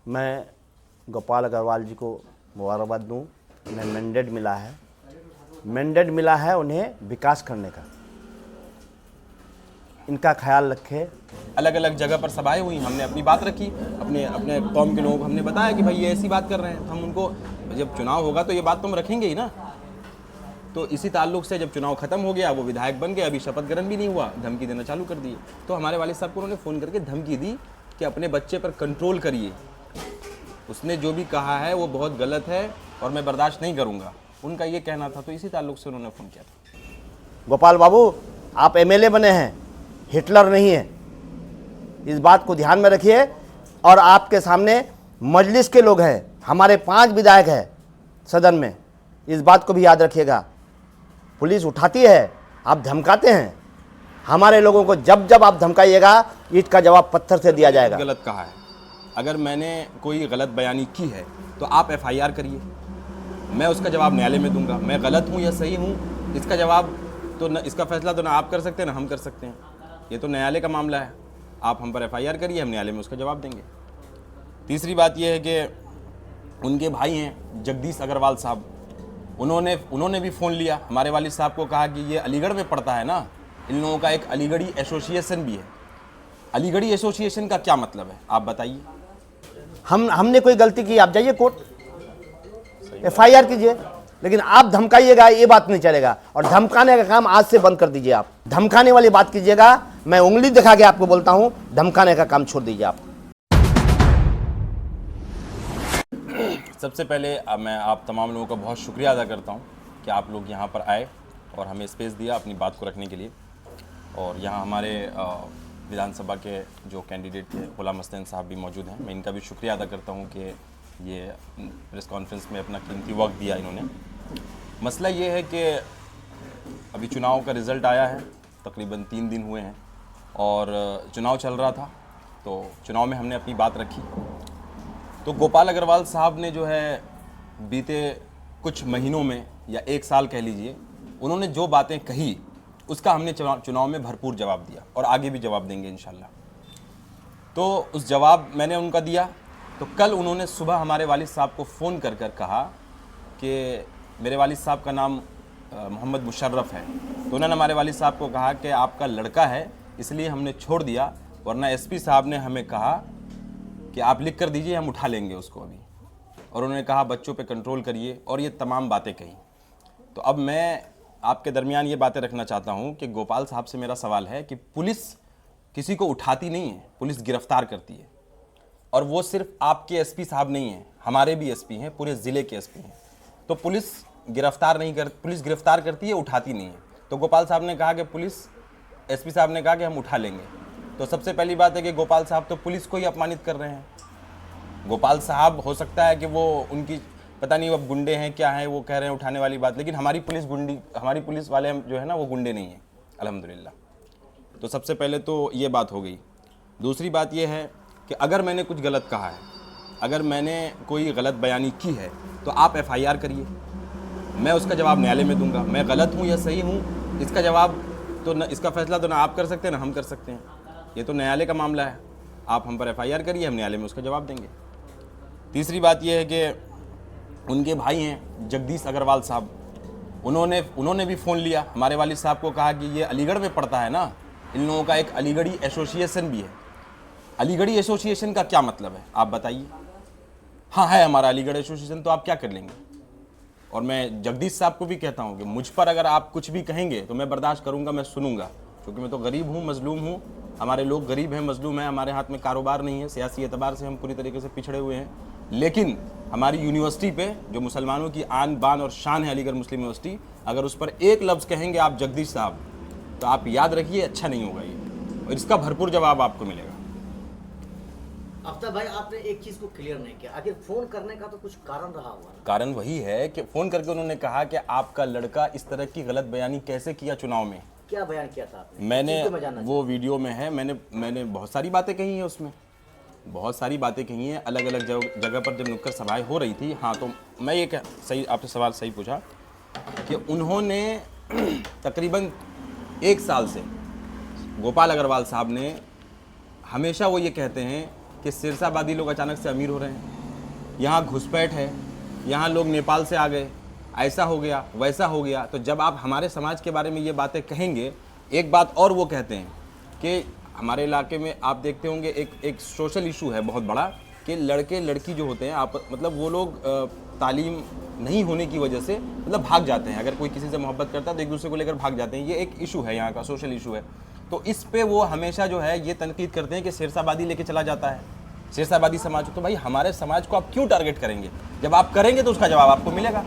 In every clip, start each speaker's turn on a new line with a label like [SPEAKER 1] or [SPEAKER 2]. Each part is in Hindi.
[SPEAKER 1] मैं गोपाल अग्रवाल जी को मुबारकबाद दूं। उन्हें मैंडेट मिला है उन्हें विकास करने का। इनका ख्याल रखें।
[SPEAKER 2] अलग अलग जगह पर सभाएं हुई, हमने अपनी बात रखी, अपने अपने कौम के लोगों को हमने बताया कि भाई ये ऐसी बात कर रहे हैं। हम उनको, जब चुनाव होगा तो ये बात तो हम रखेंगे ही ना। तो इसी ताल्लुक से जब चुनाव खत्म हो गया, वो विधायक बन गए, अभी शपथ ग्रहण भी नहीं हुआ, धमकी देना चालू कर दिए। तो हमारे वालिद साहब को उन्होंने फ़ोन करके धमकी दी कि अपने बच्चे पर कंट्रोल करिए, उसने जो भी कहा है वो बहुत गलत है और मैं बर्दाश्त नहीं करूँगा, उनका ये कहना था। तो इसी ताल्लुक से उन्होंने फ़ोन किया था।
[SPEAKER 1] गोपाल बाबू, आप एमएलए बने हैं, हिटलर नहीं है, इस बात को ध्यान में रखिए। और आपके सामने मजलिस के लोग हैं, हमारे 5 विधायक हैं सदन में, इस बात को भी याद रखिएगा। पुलिस उठाती है, आप धमकाते हैं हमारे लोगों को। जब जब आप धमकाइएगा, ईंट का जवाब पत्थर से दिया जाएगा।
[SPEAKER 2] गलत कहा है, अगर मैंने कोई गलत बयानी की है तो आप एफआईआर करिए, मैं उसका जवाब न्यायालय में दूंगा। मैं गलत हूँ या सही हूँ, इसका जवाब तो न, इसका फैसला तो ना आप कर सकते हैं ना हम कर सकते हैं, ये तो न्यायालय का मामला है। आप हम पर एफआईआर करिए, हम न्यायालय में उसका जवाब देंगे। तीसरी बात यह है कि उनके भाई हैं जगदीश अग्रवाल साहब, उन्होंने भी फ़ोन लिया हमारे वालिद साहब को, कहा कि ये अलीगढ़ में पढ़ता है ना, इन लोगों का एक अलीगढ़ी एसोसिएशन भी है। अलीगढ़ी एसोसिएशन का क्या मतलब है, आप बताइए।
[SPEAKER 1] हमने कोई गलती की, आप जाइए कोर्ट, एफआईआर कीजिए, लेकिन आप धमकाइएगा ये बात नहीं चलेगा। और धमकाने का काम आज से बंद कर दीजिए। आप धमकाने वाली बात कीजिएगा, मैं उंगली दिखा के आपको बोलता हूं, धमकाने का काम छोड़ दीजिए आप।
[SPEAKER 2] सबसे पहले मैं आप तमाम लोगों का बहुत शुक्रिया अदा करता हूं कि आप लोग यहां पर आए और हमें स्पेस दिया अपनी बात को रखने के लिए। और यहां हमारे विधानसभा के जो कैंडिडेट थे गुलाम हसनैन साहब भी मौजूद हैं, मैं इनका भी शुक्रिया अदा करता हूं कि ये प्रेस कॉन्फ्रेंस में अपना कीमती वक्त दिया इन्होंने। मसला ये है कि अभी चुनाव का रिज़ल्ट आया है, तकरीबन 3 दिन हुए हैं और चुनाव चल रहा था, तो चुनाव में हमने अपनी बात रखी। तो गोपाल अग्रवाल साहब ने जो है बीते कुछ महीनों में या 1 साल कह लीजिए, उन्होंने जो बातें कही उसका हमने चुनाव में भरपूर जवाब दिया और आगे भी जवाब देंगे इंशाल्लाह। तो उस जवाब मैंने उनका दिया। तो कल उन्होंने सुबह हमारे वालिद साहब को फ़ोन कर कर कहा कि मेरे वालिद साहब का नाम मोहम्मद मुशर्रफ है, तो उन्होंने हमारे वालिद साहब को कहा कि आपका लड़का है इसलिए हमने छोड़ दिया, वरना एसपी साहब ने हमें कहा कि आप लिख कर दीजिए, हम उठा लेंगे उसको अभी। और उन्होंने कहा बच्चों पे कंट्रोल करिए और ये तमाम बातें कही। तो अब मैं आपके दरमियान ये बातें रखना चाहता हूँ कि गोपाल साहब से मेरा सवाल है कि पुलिस किसी को उठाती नहीं है, पुलिस गिरफ्तार करती है। और वो सिर्फ आपके एसपी साहब नहीं हैं, हमारे भी एसपी हैं, पूरे ज़िले के एसपी हैं। तो पुलिस गिरफ्तार करती है, उठाती नहीं है। तो गोपाल साहब ने कहा कि एसपी साहब ने कहा कि हम उठा लेंगे। तो सबसे पहली बात है कि गोपाल साहब तो पुलिस को ही अपमानित कर रहे हैं। गोपाल साहब हो सकता है कि वो उनकी पता नहीं अब गुंडे हैं क्या हैं, वो कह रहे हैं उठाने वाली बात, लेकिन हमारी पुलिस वाले जो है ना वो गुंडे नहीं हैं अल्हम्दुलिल्लाह। तो सबसे पहले तो ये बात हो गई। दूसरी बात ये है कि अगर मैंने कुछ गलत कहा है, अगर मैंने कोई गलत बयानी की है तो आप एफआईआर करिए, मैं उसका जवाब न्यायालय में दूंगा। मैं गलत हूँ या सही हूँ, इसका जवाब तो न, इसका फैसला तो ना आप कर सकते हैं ना हम कर सकते हैं, ये तो न्यायालय का मामला है। आप हम पर एफआईआर करिए, हम न्यायालय में उसका जवाब देंगे। तीसरी बात यह है कि उनके भाई हैं जगदीश अग्रवाल साहब, उन्होंने भी फ़ोन लिया हमारे वालिद साहब को, कहा कि ये अलीगढ़ में पढ़ता है ना, इन लोगों का एक अलीगढ़ी एसोसिएशन भी है। अलीगढ़ी एसोसिएशन का क्या मतलब है, आप बताइए। हाँ है हमारा अलीगढ़ एसोसिएशन, तो आप क्या कर लेंगे। और मैं जगदीश साहब को भी कहता हूँ कि मुझ पर अगर आप कुछ भी कहेंगे तो मैं बर्दाश्त करूँगा, मैं सुनूंगा, क्योंकि मैं तो गरीब हूँ, मजलूम हूँ। हमारे लोग गरीब हैं, मजलूम हैं, हमारे हाथ में कारोबार नहीं है, सियासी एतबार से हम पूरी तरीके से पिछड़े हुए हैं। लेकिन हमारी यूनिवर्सिटी पे जो मुसलमानों की आन बान और शान है, अलीगढ़ मुस्लिम यूनिवर्सिटी, अगर उस पर एक लफ्ज़ कहेंगे आप जगदीश साहब, तो आप याद रखिए अच्छा नहीं होगा ये, और इसका भरपूर जवाब आपको मिलेगा।
[SPEAKER 3] आफ्ताब भाई, आपने एक चीज को क्लियर नहीं किया, आखिर फोन करने का तो कुछ कारण रहा हुआ ना?
[SPEAKER 2] कारण वही है कि फ़ोन करके उन्होंने कहा कि आपका लड़का इस तरह की गलत बयानी कैसे किया चुनाव में।
[SPEAKER 3] क्या बयान किया था आपने?
[SPEAKER 2] मैंने वो वीडियो में है, मैंने बहुत सारी बातें कही हैं, उसमें बहुत सारी बातें कही हैं, अलग अलग जगह पर जब नुक्कड़ सभाएं हो रही थी। हाँ, तो मैं ये सही आपसे सवाल सही पूछा कि उन्होंने तकरीबन 1 साल से गोपाल अग्रवाल साहब ने हमेशा वो ये कहते हैं कि सिरसाबादी लोग अचानक से अमीर हो रहे हैं, यहाँ घुसपैठ है, यहाँ लोग नेपाल से आ गए, ऐसा हो गया वैसा हो गया। तो जब आप हमारे समाज के बारे में ये बातें कहेंगे, एक बात और वो कहते हैं कि हमारे इलाके में आप देखते होंगे एक सोशल इशू है बहुत बड़ा कि लड़के लड़की जो होते हैं आप मतलब वो लोग तालीम नहीं होने की वजह से मतलब भाग जाते हैं। अगर कोई किसी से मोहब्बत करता है तो एक दूसरे को लेकर भाग जाते हैं। ये एक इशू है, यहाँ का सोशल इशू है। तो इस पे वो हमेशा जो है ये तनकीद करते हैं कि सिरसाबादी लेके चला जाता है, सिरसाबादी समाज। तो भाई हमारे समाज को आप क्यों टारगेट करेंगे? जब आप करेंगे तो उसका जवाब आपको मिलेगा।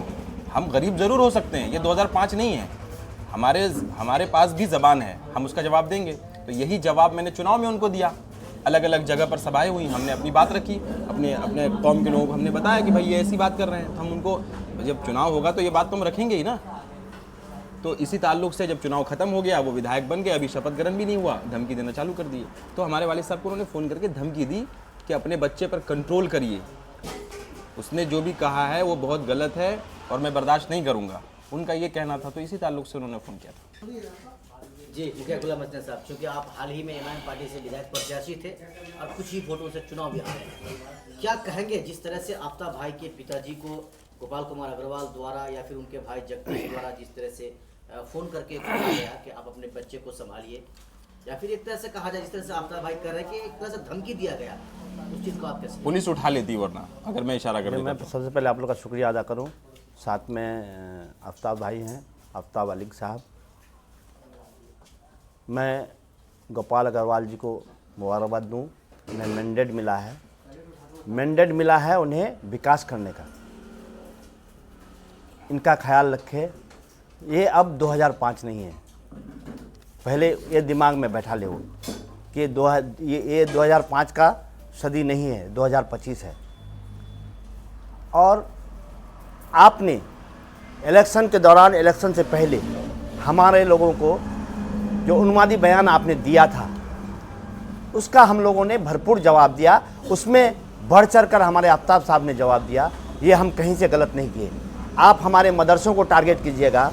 [SPEAKER 2] हम गरीब ज़रूर हो सकते हैं, ये 2005 नहीं है, हमारे पास भी ज़बान है, हम उसका जवाब देंगे। तो यही जवाब मैंने चुनाव में उनको दिया। अलग अलग जगह पर सभाएं हुई, हमने अपनी बात रखी, अपने कौम के लोगों को हमने बताया कि भाई ये ऐसी बात कर रहे हैं। तो हम उनको, जब चुनाव होगा तो ये बात तो हम रखेंगे ही ना। तो इसी ताल्लुक से जब चुनाव खत्म हो गया, वो विधायक बन गए, अभी शपथ ग्रहण भी नहीं हुआ, धमकी देना चालू कर दिए। तो हमारे वालिद साहब को उन्होंने फ़ोन करके धमकी दी कि अपने बच्चे पर कंट्रोल करिए, उसने जो भी कहा है वो बहुत गलत है और मैं बर्दाश्त नहीं करूँगा, उनका ये कहना था। तो इसी ताल्लुक से उन्होंने फ़ोन किया था।
[SPEAKER 3] जी मुखिया गुलाम हसन साहब, क्योंकि आप हाल ही में एमआईएम पार्टी से विधायक प्रत्याशी थे और कुछ ही वोटों से चुनाव भी आ रहे हैं, क्या कहेंगे जिस तरह से आफ्ताब भाई के पिताजी को गोपाल कुमार अग्रवाल द्वारा या फिर उनके भाई जगदीश द्वारा जिस तरह से फ़ोन करके कहा गया कि आप अपने बच्चे को संभालिए, या फिर एक तरह से कहा जाए जिस तरह से आफ्ताब भाई कर रहे हैं कि एक तरह से धमकी दिया गया, उस चीज़ को आप कैसे?
[SPEAKER 2] पुलिस उठा लेती वरना, अगर मैं इशारा कर देता।
[SPEAKER 1] मैं सबसे पहले आप लोग का शुक्रिया अदा करूं, साथ में आफ्ताब भाई हैं, आफ्ताब अली साहब। मैं गोपाल अग्रवाल जी को मुबारकबाद दूं, उन्हें मैंडेट मिला है उन्हें विकास करने का। इनका ख्याल रखें, ये अब 2005 नहीं है, पहले ये दिमाग में बैठा ले वो कि ये 2005 का सदी नहीं है, 2025 है। और आपने इलेक्शन के दौरान, इलेक्शन से पहले हमारे लोगों को जो उन्मादी बयान आपने दिया था उसका हम लोगों ने भरपूर जवाब दिया, उसमें बढ़ चढ़ कर हमारे आफ्ताब साहब ने जवाब दिया। ये हम कहीं से गलत नहीं किए। आप हमारे मदरसों को टारगेट कीजिएगा,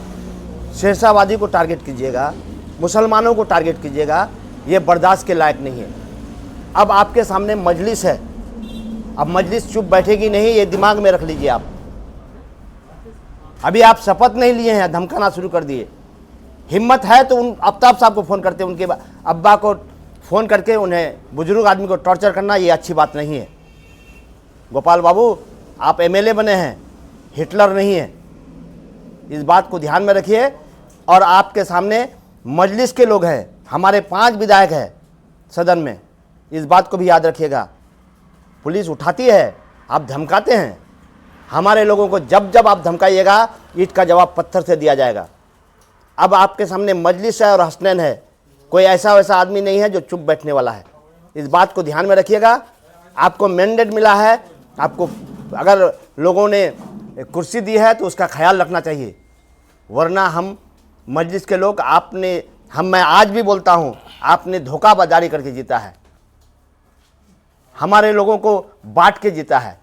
[SPEAKER 1] सिरसाबादी को टारगेट कीजिएगा, मुसलमानों को टारगेट कीजिएगा, ये बर्दाश्त के लायक नहीं है। अब आपके सामने मजलिस है, अब मजलिस चुप बैठेगी नहीं, ये दिमाग में रख लीजिए आप। अभी आप शपथ नहीं लिए हैं, धमकाना शुरू कर दिए। हिम्मत है तो उन आफ्ताब साहब को फ़ोन करते, उनके अब्बा को फ़ोन करके उन्हें, बुजुर्ग आदमी को टॉर्चर करना ये अच्छी बात नहीं है। गोपाल बाबू, आप एमएलए बने हैं, हिटलर नहीं है, इस बात को ध्यान में रखिए। और आपके सामने मजलिस के लोग हैं, हमारे 5 विधायक हैं सदन में, इस बात को भी याद रखिएगा। पुलिस उठाती है, आप धमकाते हैं हमारे लोगों को। जब जब आप धमकाइएगा, ईंट का जवाब पत्थर से दिया जाएगा। अब आपके सामने मजलिस है और हसनैन है, कोई ऐसा वैसा आदमी नहीं है जो चुप बैठने वाला है। इस बात को ध्यान में रखिएगा। आपको मैंडेट मिला है, आपको अगर लोगों ने कुर्सी दी है तो उसका ख्याल रखना चाहिए, वरना हम मजलिस के लोग, मैं आज भी बोलता हूँ, आपने धोखाबाजारी करके जीता है, हमारे लोगों को बांट के जीता है,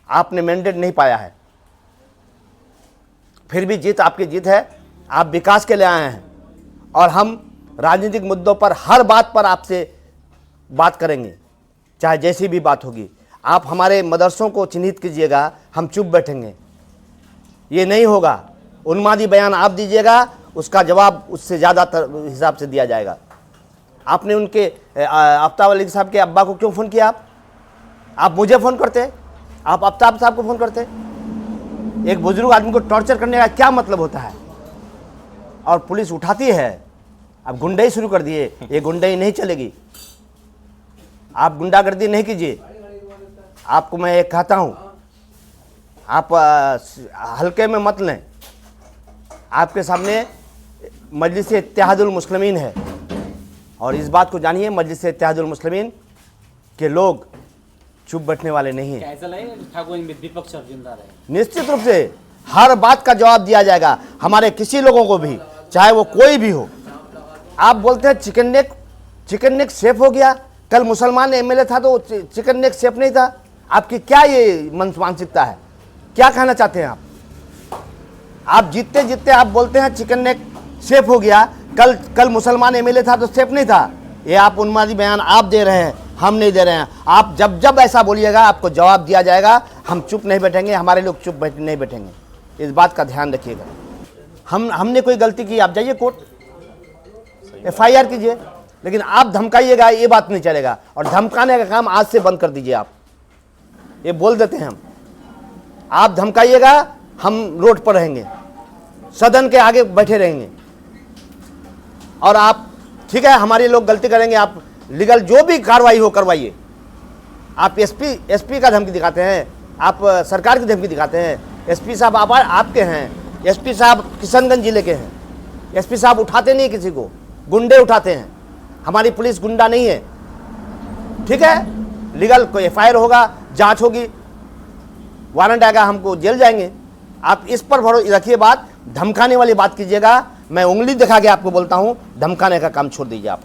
[SPEAKER 1] आपने मैंडेट नहीं पाया है। फिर भी जीत आपकी जीत है, आप विकास के लिए आए हैं और हम राजनीतिक मुद्दों पर हर बात पर आपसे बात करेंगे, चाहे जैसी भी बात होगी। आप हमारे मदरसों को चिन्हित कीजिएगा, हम चुप बैठेंगे, ये नहीं होगा। उन्मादी बयान आप दीजिएगा, उसका जवाब उससे ज़्यादा हिसाब से दिया जाएगा। आपने उनके आफ्ताब अली साहब के अब्बा को क्यों फ़ोन किया? आप मुझे फ़ोन करते, आप आफ्ताब साहब को फ़ोन करते। एक बुजुर्ग आदमी को टॉर्चर करने का क्या मतलब होता है? और पुलिस उठाती है। अब गुंडाई शुरू कर दिए, ये गुंडाई नहीं चलेगी। आप गुंडागर्दी नहीं कीजिए। आपको मैं एक कहता हूँ, आप हल्के में मत लें। आपके सामने मजलिस इत्तेहादुल मुस्लिमीन है और इस बात को जानिए, मजलिस इत्तेहादुल मुस्लिमीन के लोग चुप बैठने वाले नहीं हैं।
[SPEAKER 4] ऐसा लगेगा ठाकुर में विपक्ष जिंदा रहे।
[SPEAKER 1] निश्चित रूप से हर बात का जवाब दिया जाएगा, हमारे किसी लोगों को भी, चाहे वो कोई भी हो। आप बोलते हैं चिकन नेक सेफ हो गया, कल मुसलमान एमएलए था तो चिकन नेक सेफ नहीं था। आपकी क्या ये मानसिकता है? क्या कहना चाहते हैं आप जीतते जीतते आप बोलते हैं चिकन नेक सेफ हो गया, कल मुसलमान एमएलए था तो सेफ नहीं था। ये आप उन्मादी बयान आप दे रहे हैं, हम नहीं दे रहे हैं। आप जब जब ऐसा बोलिएगा आपको जवाब दिया जाएगा। हम चुप नहीं बैठेंगे, हमारे लोग चुप नहीं बैठेंगे। इस बात का ध्यान रखिएगा। हमने कोई गलती की, आप जाइए कोर्ट, FIR कीजिए, लेकिन आप धमकाइएगा ये बात नहीं चलेगा। और धमकाने का काम आज से बंद कर दीजिए। आप ये बोल देते हैं हम, आप धमकाइएगा हम रोड पर रहेंगे, सदन के आगे बैठे रहेंगे। और आप ठीक है, हमारे लोग गलती करेंगे, आप लीगल जो भी कार्रवाई हो करवाइए। आप SP का धमकी दिखाते हैं, आप सरकार की धमकी दिखाते हैं। SP साहब आपके हैं, SP साहब किशनगंज जिले के हैं। SP साहब उठाते नहीं किसी को, गुंडे उठाते हैं। हमारी पुलिस गुंडा नहीं है। ठीक है, लीगल कोई FIR होगा, जांच होगी, वारंट आएगा, हमको जेल जाएंगे। आप इस पर भरोसा रखिए। बात धमकाने वाली बात कीजिएगा, मैं उंगली दिखा के आपको बोलता हूं, धमकाने का काम छोड़ दीजिए आप।